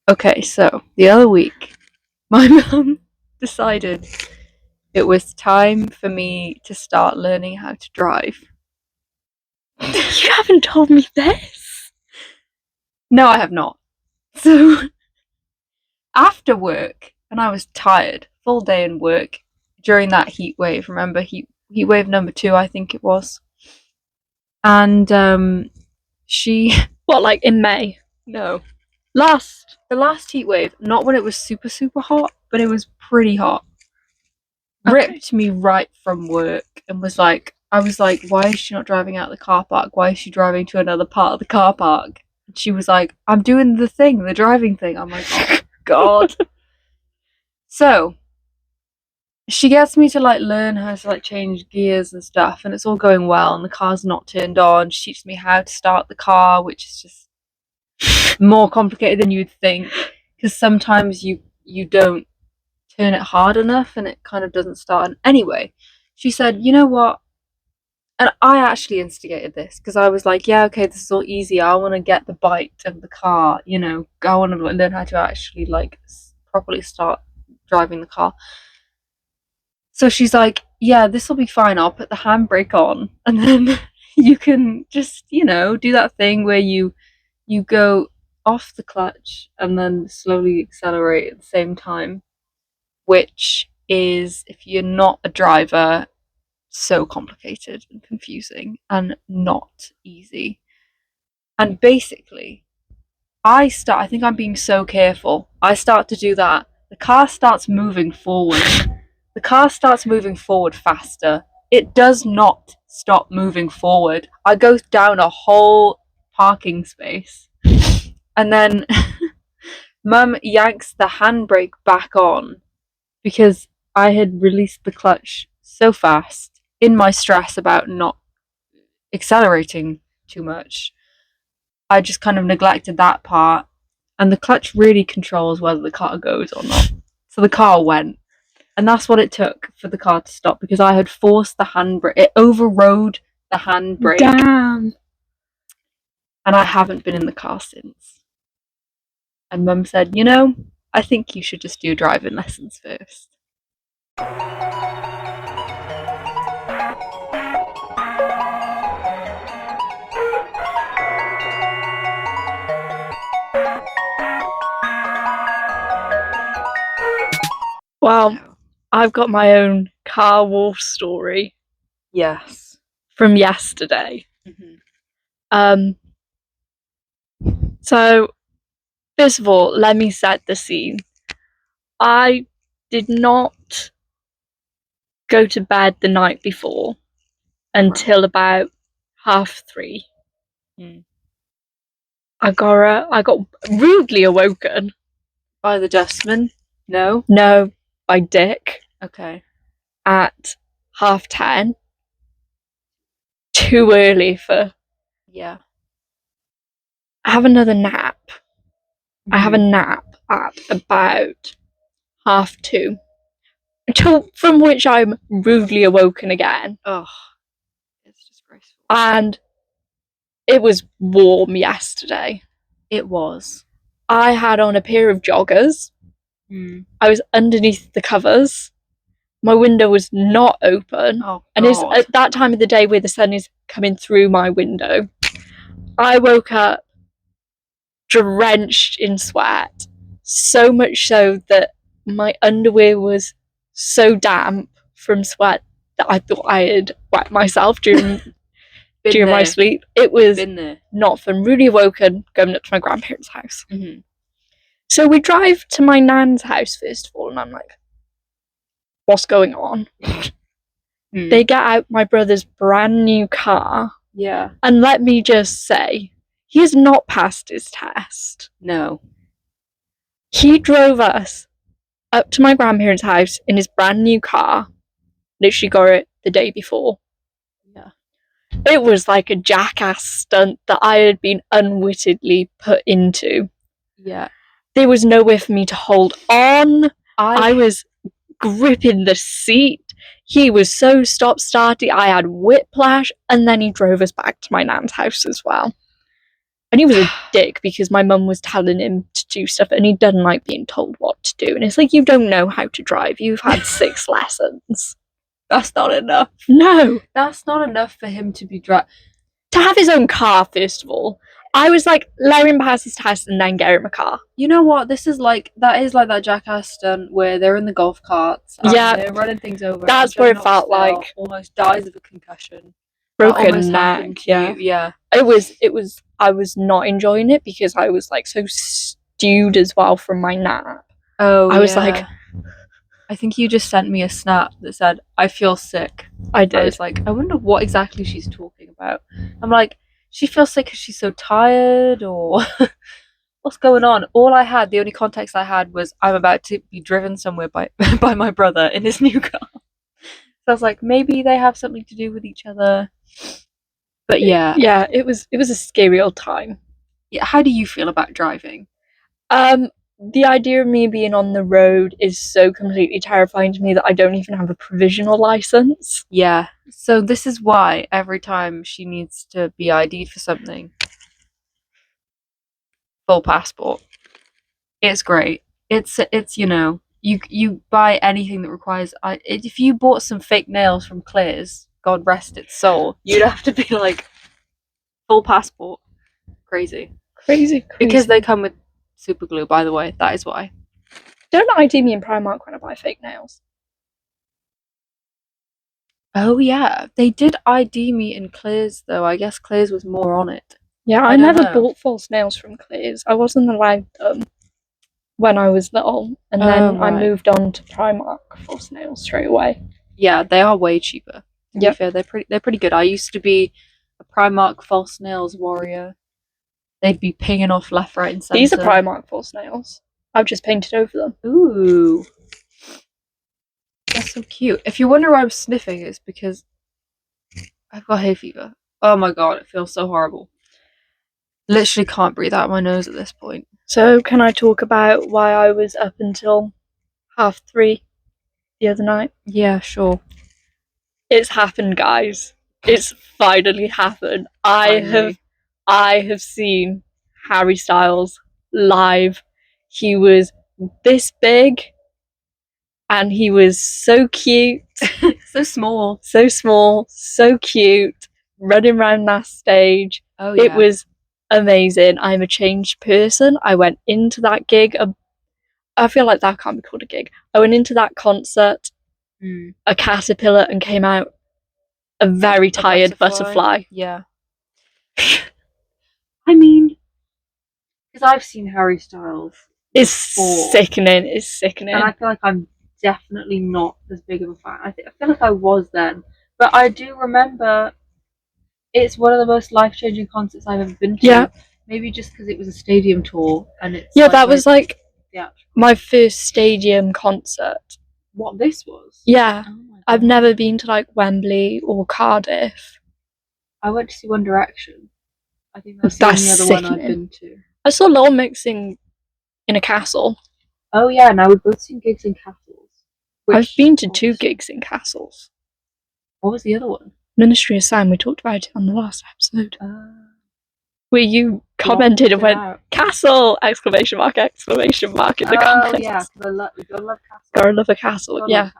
Okay, so the other week, my mum decided it was time for me to start learning how to drive. You haven't told me this. No, I have not. So after work, and I was tired, full day in work during that heat wave. Remember heat wave number 2, I think it was. And she What, like in May? no the last heat wave, not when it was super super hot, but it was pretty hot. Ripped me right from work and I was like, why is she not driving out of the car park? Why is she driving to another part of the car park? And she was like, I'm doing the driving thing. I'm like, oh God. So she gets me to learn how to change gears and stuff, and it's all going well, and the car's not turned on. She teaches me how to start the car, which is just more complicated than you'd think, because sometimes you don't turn it hard enough and it kind of doesn't start. And anyway, she said, you know what? And I actually instigated this because I was like, yeah, okay, this is all easy. I want to get the bite of the car, I want to learn how to actually properly start driving the car. So she's like, yeah, this will be fine. I'll put the handbrake on, and then you can just, do that thing where you go off the clutch and then slowly accelerate at the same time, which is, if you're not a driver, so complicated and confusing and not easy. And basically, I think I'm being so careful. I start to do that. The car starts moving forward. The car starts moving forward faster. It does not stop moving forward. I go down a whole parking space. And then Mum yanks the handbrake back on because I had released the clutch so fast in my stress about not accelerating too much. I just kind of neglected that part, and the clutch really controls whether the car goes or not. So the car went, and that's what it took for the car to stop, because I had forced the handbrake. It overrode the handbrake. Damn. And I haven't been in the car since. And Mum said, I think you should just do driving lessons first. Well, I've got my own car wolf story. Yes. From yesterday. Mm-hmm. So, first of all, let me set the scene. I did not go to bed the night before until about 3:30. I got rudely awoken. By the dustman? No? No, by Dick. Okay. At 10:30. Too early for... Yeah. I have another nap. Mm-hmm. I have a nap at about 2:30. From which I'm rudely awoken again. Oh, it's disgraceful. And it was warm yesterday. It was. I had on a pair of joggers. I was underneath the covers. My window was not open. Oh, and it's at that time of the day where the sun is coming through my window. I woke up drenched in sweat, so much so that my underwear was so damp from sweat that I thought I had wet myself during my sleep. It was not fun. Really awoken, going up to my grandparents' house. Mm-hmm. So we drive to my nan's house first of all, and I'm like, what's going on? They get out my brother's brand new car. Yeah. And let me just say, he has not passed his test. No. He drove us up to my grandparents' house in his brand new car. Literally got it the day before. Yeah. It was like a Jackass stunt that I had been unwittingly put into. Yeah. There was nowhere for me to hold on. I was gripping the seat. He was so stop-starty. I had whiplash, and then he drove us back to my nan's house as well. And he was a dick because my mum was telling him to do stuff and he doesn't like being told what to do. And it's like, you don't know how to drive. You've had 6 lessons. That's not enough. No. That's not enough for him to be to have his own car, first of all. I was like, let him pass his test and then get him a car. You know what? That is like that Jackass stunt where they're in the golf carts and they're running things over. That's what it felt like. Almost dies of a concussion. Broken neck. Yeah. It was. I was not enjoying it because I was like so stewed as well from my nap. Oh, I was like, I think you just sent me a snap that said, "I feel sick." I did. I was like, I wonder what exactly she's talking about. I'm like, she feels sick because she's so tired, or what's going on? The only context I had was I'm about to be driven somewhere by by my brother in his new car. So I was like, maybe they have something to do with each other. But yeah, it was a scary old time. Yeah, how do you feel about driving? The idea of me being on the road is so completely terrifying to me that I don't even have a provisional license. Yeah, so this is why every time she needs to be ID'd for something, full passport. It's great. It's you buy anything that requires. If you bought some fake nails from Claire's, God rest its soul, you'd have to be like full passport. Crazy. Because they come with super glue. By the way, that is why. Don't ID me in Primark when I buy fake nails. Oh yeah, they did ID me in Claire's though. I guess Claire's was more on it. Yeah, I never bought false nails from Claire's. I wasn't allowed them when I was little, and then I moved on to Primark false nails straight away. Yeah, they are way cheaper. To be fair, they're pretty good. I used to be a Primark false nails warrior. They'd be pinging off left, right, and centre. These are Primark false nails. I've just painted over them. Ooh. That's so cute. If you wonder why I'm sniffing, it's because I've got hay fever. Oh my god, it feels so horrible. Literally can't breathe out my nose at this point. So, can I talk about why I was up until 3:30 the other night? Yeah, sure. It's happened, guys. It's finally happened. I have seen Harry Styles live. He was this big and he was so cute. So small, so cute, running around that stage. Oh yeah. It was amazing. I'm a changed person. I went into that gig. I feel like that can't be called a gig. I went into that concert a caterpillar and came out a very tired butterfly. Yeah. I mean, because I've seen Harry Styles. It's sickening. And I feel like I'm definitely not as big of a fan. I feel like I was then. But I do remember it's one of the most life-changing concerts I've ever been to. Yeah. Maybe just because it was a stadium tour and it's that was like my first stadium concert. What this was? Yeah. Oh, I've never been to like Wembley or Cardiff. I went to see One Direction. I think that's the only other one I've been to. I saw Little Mix in a castle. Oh yeah, now we've both seen gigs in castles. I've been to 2 gigs in castles. What was the other one? Ministry of Sound. We talked about it on the last episode. Where you commented and went, "Castle!" exclamation mark in the comments. Oh yeah, we gotta love castle. Gotta love a castle, yeah.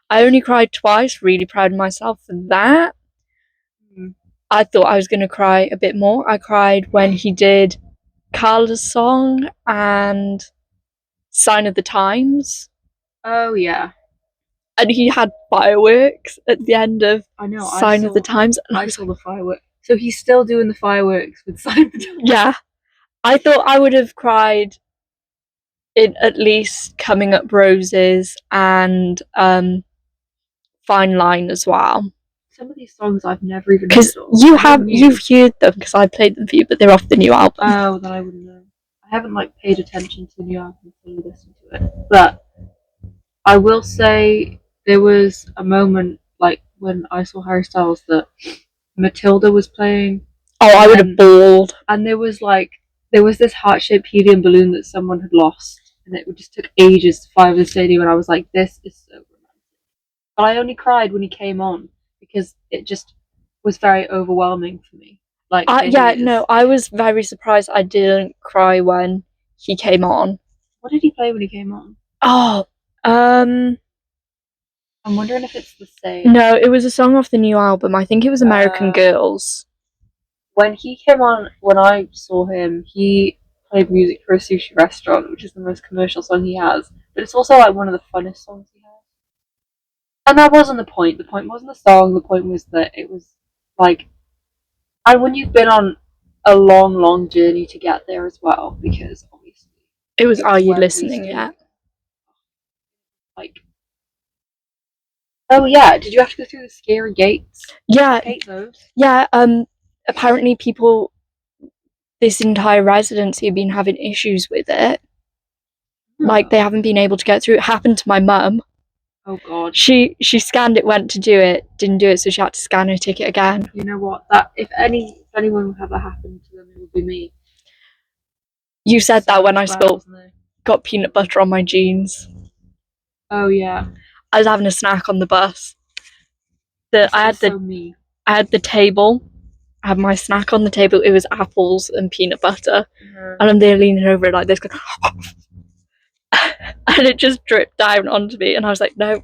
I only cried twice, really proud of myself for that. I thought I was going to cry a bit more. I cried when he did Carla's song and Sign of the Times. Oh yeah. And he had fireworks at the end of Sign of the Times. And I saw the fireworks. So he's still doing the fireworks with Sign of the Times. Yeah. I thought I would have cried in at least Coming Up Roses and Fine Line as well. Some of these songs I've never even heard of. You've heard them because I played them for you, but they're off the new album. Oh, then I wouldn't know. I haven't paid attention to the new album until I listened to it. But I will say there was a moment when I saw Harry Styles that Matilda was playing. Oh, I would have bawled. And there was this heart-shaped helium balloon that someone had lost, and it just took ages to fly over the stadium. And I was like, "This is so romantic." But I only cried when he came on because it just was very overwhelming for me. Like, Yeah, no, I was very surprised I didn't cry when he came on. What did he play when he came on? Oh, I'm wondering if it's the same. no, it was a song off the new album. I think it was American Girls. When he came on, when I saw him, he played music for a sushi restaurant, which is the most commercial song he has. But it's also like one of the funnest songs he has. And that wasn't the point. The point wasn't the song. The point was that it was like, and when you've been on a long, long journey to get there as well, because obviously it was Are You Wembley Listening Stadium. Yet? Like, oh yeah, did you have to go through the scary gates? Yeah, I hate those. Yeah. Apparently, people this entire residency have been having issues with it. Like, they haven't been able to get through. It happened to my mum. Oh god. She scanned it, went to do it, didn't do it, so she had to scan her ticket again. You know what? That if anyone would have that happen to them, it would be me. You said that when I got peanut butter on my jeans. Oh yeah. I was having a snack on the bus. I had the table. I had my snack on the table. It was apples and peanut butter, and I'm there leaning over it like this, going, and it just dripped down onto me. And I was like, no.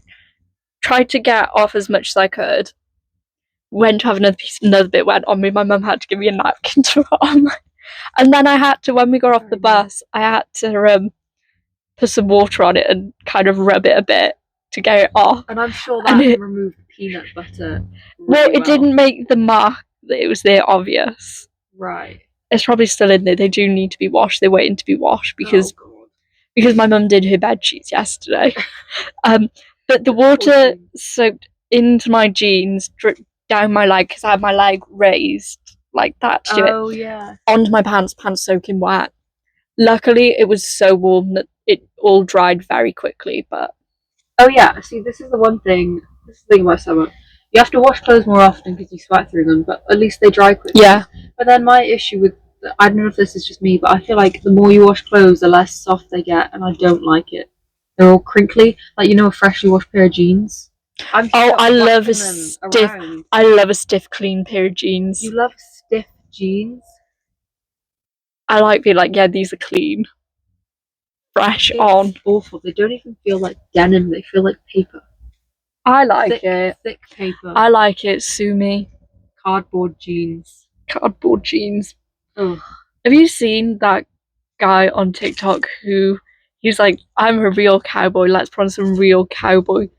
Tried to get off as much as I could. Went to have another bit went on me. My mum had to give me a napkin to put on. And then I had to, when we got off the bus, I had to put some water on it and kind of rub it a bit to get it off. And I'm sure that removed the peanut butter. Well, it didn't make the mark that it was there obvious. Right. It's probably still in there. They do need to be washed. They're waiting to be washed because my mum did her bed sheets yesterday. But the water soaked into my jeans, dripped down my leg because I had my leg raised like that to do it. Oh yeah. Onto my pants soaking wet. Luckily, it was so warm that it all dried very quickly. But oh yeah, see, this is the one thing. This is the thing about summer. You have to wash clothes more often because you sweat through them, but at least they dry quickly. Yeah. But then my issue with I don't know if this is just me, but I feel like the more you wash clothes, the less soft they get, and I don't like it. They're all crinkly, like a freshly washed pair of jeans. I love a stiff, clean pair of jeans. You love stiff jeans? I like being like, yeah, these are clean, fresh on. Awful. They don't even feel like denim. They feel like paper. I like it. Thick paper. I like it. Sue me. Cardboard jeans. Ugh. Have you seen that guy on TikTok who he's like, I'm a real cowboy, let's put on some real cowboy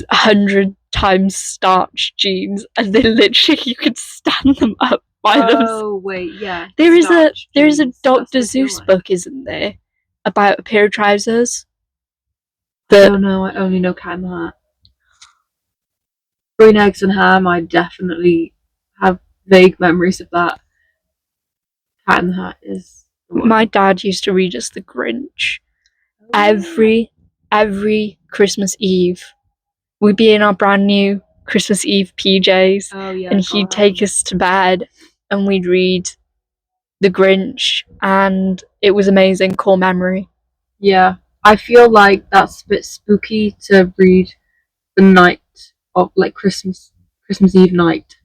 100 times starch jeans, and they literally, you could stand them up by them. Oh wait, yeah. There is a Dr. Seuss book, isn't there, about a pair of trousers? I don't know, I only know Cat in the Hat. Green Eggs and Ham, I definitely have vague memories of that. Cat in the Hat is my dad used to read us The Grinch every Christmas Eve. We'd be in our brand new Christmas Eve PJs, and he'd take us to bed and we'd read The Grinch, and it was amazing. Core memory. Yeah, I feel like that's a bit spooky to read the night of like Christmas Eve night.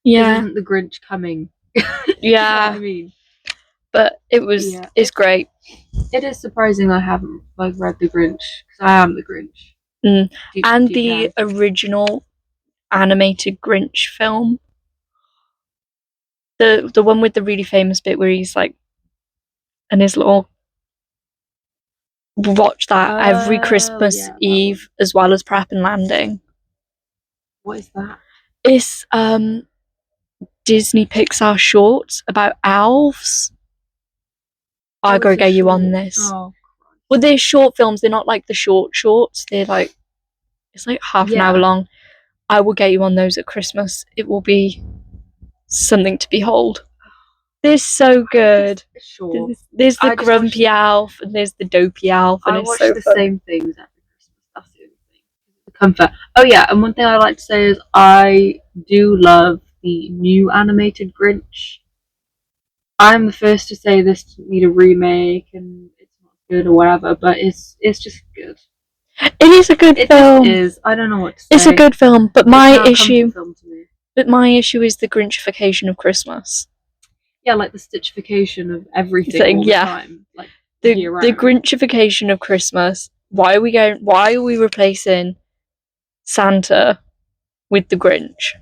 Yeah. Isn't the Grinch coming? Yeah. You know what I mean? But it's great. It is surprising I haven't read The Grinch, because I am the Grinch. And the original animated Grinch film. The one with the really famous bit where he's like, and his little. Watch that every Christmas Eve as well as Prep and Landing. What is that? It's Disney Pixar shorts about elves. I gotta get you on this. Oh. Well, they're short films. They're not like the shorts. They're like, it's like half an hour long. I will get you on those at Christmas. It will be something to behold. They're so good. Sure. There's the grumpy elf and there's the dopey elf, and it's so fun. I watch the same things every Christmas. That's the only thing. The comfort. Oh yeah, and one thing I like to say is I do love the new animated Grinch. I'm the first to say this doesn't need a remake and it's not good or whatever, but it's just good. It is a good film. It is. I don't know what to say. It's a good film, but my issue. Film to me. But my issue is the Grinchification of Christmas. Yeah, like the stitchification of everything Thing, all the yeah. time. Like The year round. Grinchification of Christmas. Why are we replacing Santa with the Grinch?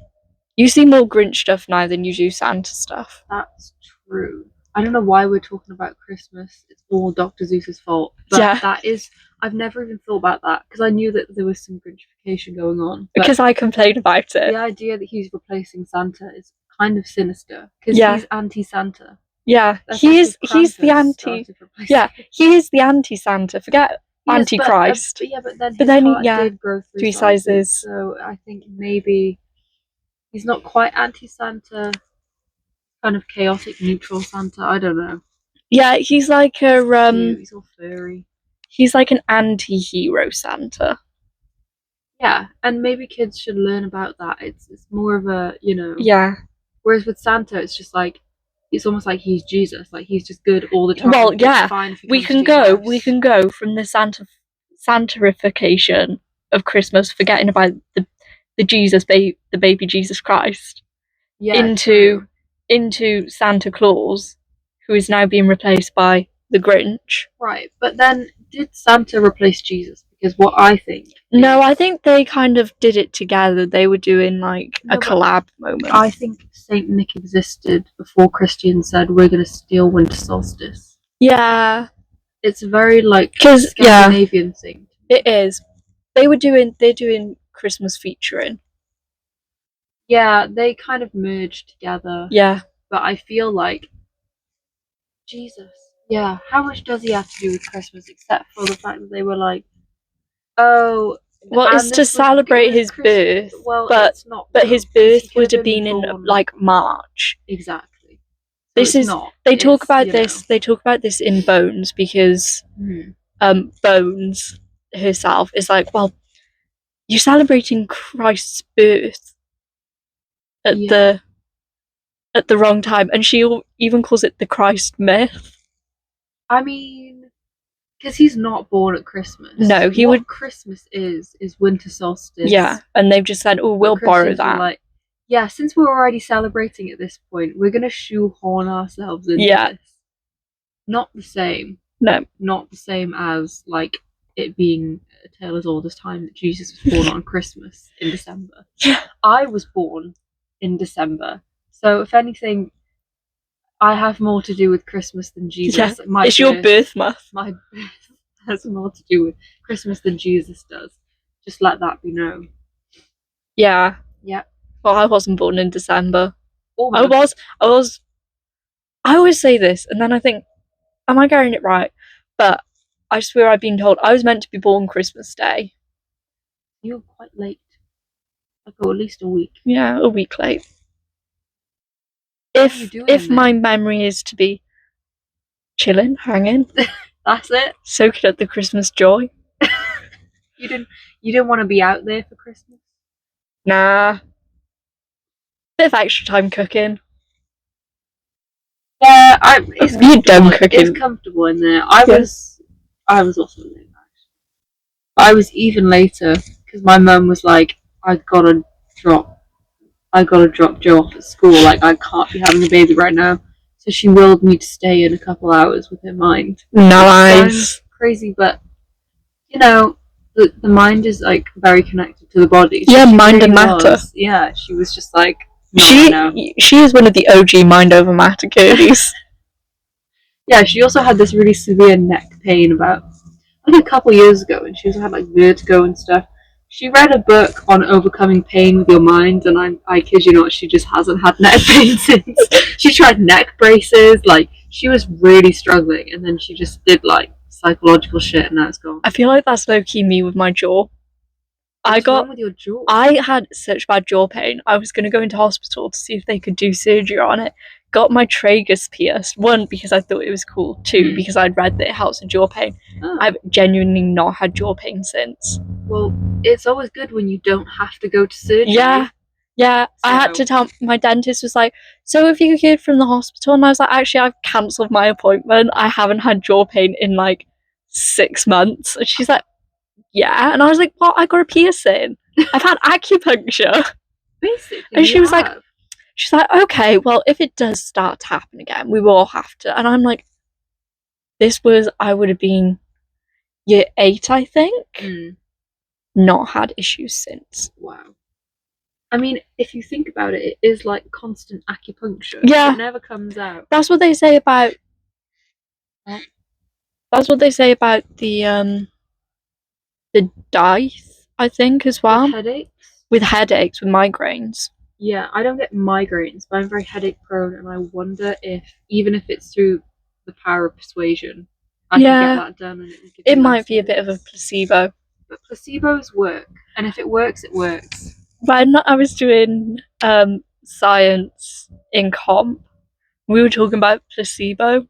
You see more Grinch stuff now than you do Santa stuff. That's true. I don't know why we're talking about Christmas. It's all Dr. Seuss's fault. But Yeah. that is, I've never even thought about that because I knew that there was some Grinchification going on. But Because I complained about it. the idea that he's replacing Santa is kind of sinister because Yeah. he's anti-Santa. Yeah, That's he's because the Krampus anti. started replacing Yeah, him. he is the anti-Santa. Forget He is, Antichrist. but then his But then, heart yeah, did grow three sizes. sizes. So I think maybe he's not quite anti-Santa, kind of chaotic neutral Santa. I don't know. Yeah, he's like a Cute. He's all furry. he's like an anti-hero Santa. Yeah, and maybe kids should learn about that. It's more of a, you know. Yeah. Whereas with Santa, it's just like it's almost like he's Jesus. Like he's just good all the time. Well, It's yeah, fine if he we comes can to your go. house. We can go from the Santarification of Christmas, forgetting about the Jesus, the baby Jesus Christ, Yeah, into true. Santa Claus, who is now being replaced by the Grinch. Right, but then did Santa replace Jesus? Because what I think. No, I think they kind of did it together. They were doing like No, a but collab moment. I think Saint Nick existed before Christians said we're going to steal winter solstice. Yeah, It's very like 'cause, yeah, Scandinavian thing. it is. They're doing Christmas featuring. Yeah, they kind of merged together. Yeah. But I feel like Jesus. Yeah, how much does he have to do with Christmas except for the fact that they were like, oh, well, and it's to this was- celebrate it was his birth. Well, but it's not. but though, his 'cause birth he could would have been been in born- like March. Exactly. So This it's is not. they talk It's, about you this. know. They talk about this in Bones because Bones herself is like, well, you're celebrating Christ's birth at Yeah. the wrong time, and she even calls it the Christ myth. I mean, because he's not born at Christmas. No, he what would. Christmas is winter solstice. Yeah, and they've just said, oh, we'll But borrow Christians were that. like, yeah, since we're already celebrating at this point, we're gonna shoehorn ourselves into Yeah. this. Not the same. No. Not the same as like it being a tale as old as time that Jesus was born on Christmas in December. Yeah. I was born in December, so if anything, I have more to do with Christmas than Jesus. Yeah, it's your birth month. My birth has more to do with Christmas than Jesus does. Just let that be known. Yeah. Yeah. Well, I wasn't born in December. Almost. I was. I always say this, and then I think, am I getting it right? But I swear I've been told I was meant to be born Christmas Day. You were quite late. Like, at least a week. Yeah, a week late. What are you doing If in my there? memory is to be chilling, hanging, That's it. soaking up the Christmas joy. You didn't want to be out there for Christmas? Nah. Bit of extra time cooking. Yeah, it's You done cooking. It's comfortable in there. I was also late. I was even later because my mum was like, I gotta drop Joe off at school. Like, I can't be having a baby right now. So she willed me to stay in a couple hours with her mind. Nice. Sounds crazy, but you know, the mind is like very connected to the body. So yeah, mind and matter. Yeah, she was just like, she is one of the OG mind over matter girlies. Yeah, she also had this really severe neck pain about like a couple years ago, and she also had like vertigo and stuff. She read a book on overcoming pain with your mind, and I kid you not, she just hasn't had neck pain since. She tried neck braces, like she was really struggling, and then she just did like psychological shit, and now it's gone. I feel like that's low key me with my jaw. What's wrong with your jaw? I had such bad jaw pain. I was going to go into hospital to see if they could do surgery on it. Got my tragus pierced. One, because I thought it was cool. Two, because I'd read that it helps with jaw pain. Oh. I've genuinely not had jaw pain since. Well, it's always good when you don't have to go to surgery. Yeah. So. I had to tell my dentist was like, so have you heard from the hospital? And I was like, actually, I've cancelled my appointment. I haven't had jaw pain in like 6 months. And she's like, yeah. And I was like, what? I got a piercing. I've had acupuncture. Basically, And she you was like, have. she's like, okay, well, if it does start to happen again, we will have to. And I'm like, I would have been year 8, I think. Not had issues since. Wow. I mean, if you think about it, it is like constant acupuncture. Yeah. It never comes out. That's what they say about. That's what they say about the dice, I think, as well. With headaches? With headaches, with migraines. Yeah, I don't get migraines, but I'm very headache prone, and I wonder if, even if it's through the power of persuasion, I could get that done. And it might be a bit of a placebo. But placebos work, and if it works, it works. When I was doing science in comp, we were talking about placebo,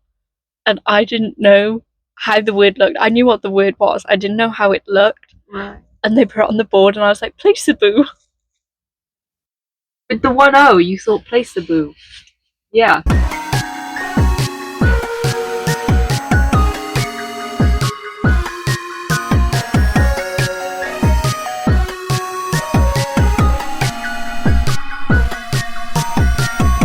and I didn't know how the word looked. I knew what the word was. I didn't know how it looked. Right. And they put it on the board, and I was like, placebo. With the 1-0, you thought placebo. Yeah.